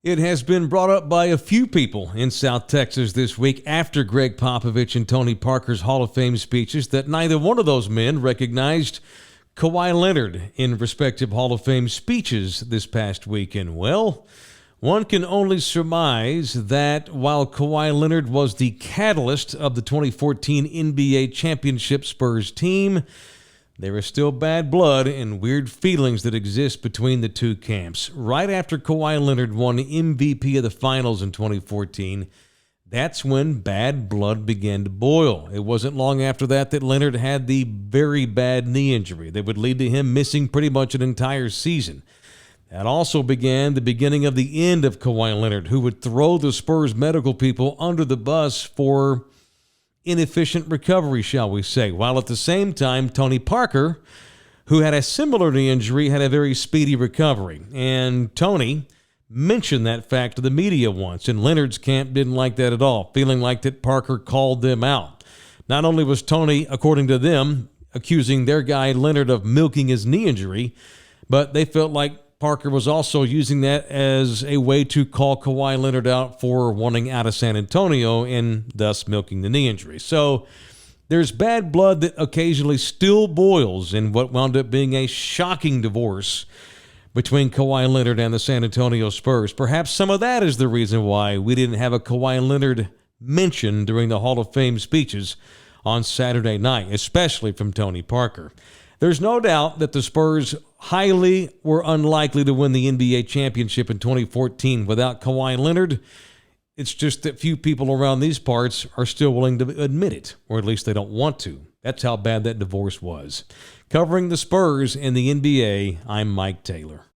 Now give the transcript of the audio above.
It has been brought up by a few people in South Texas this week after Gregg Popovich and Tony Parker's Hall of Fame speeches that neither one of those men recognized Kawhi Leonard in respective Hall of Fame speeches this past weekend. Well, one can only surmise that while Kawhi Leonard was the catalyst of the 2014 NBA championship Spurs team, there is still bad blood and weird feelings that exist between the two camps. Right after Kawhi Leonard won MVP of the Finals in 2014, that's when bad blood began to boil. It wasn't long after that Leonard had the very bad knee injury that would lead to him missing pretty much an entire season. That also began the beginning of the end of Kawhi Leonard, who would throw the Spurs medical people under the bus for inefficient recovery, shall we say, while at the same time Tony Parker, who had a similar knee injury, had a very speedy recovery. And Tony mentioned that fact to the media once, and Leonard's camp didn't like that at all, feeling like that Parker called them out. Not only was Tony, according to them, accusing their guy Leonard of milking his knee injury, but they felt like Parker was also using that as a way to call Kawhi Leonard out for wanting out of San Antonio and thus milking the knee injury. So there's bad blood that occasionally still boils in what wound up being a shocking divorce between Kawhi Leonard and the San Antonio Spurs. Perhaps some of that is the reason why we didn't have a Kawhi Leonard mention during the Hall of Fame speeches on Saturday night, especially from Tony Parker. There's no doubt that the Spurs highly were unlikely to win the NBA championship in 2014 without Kawhi Leonard. It's just that few people around these parts are still willing to admit it, or at least they don't want to. That's how bad that divorce was. Covering the Spurs and the NBA, I'm Mike Taylor.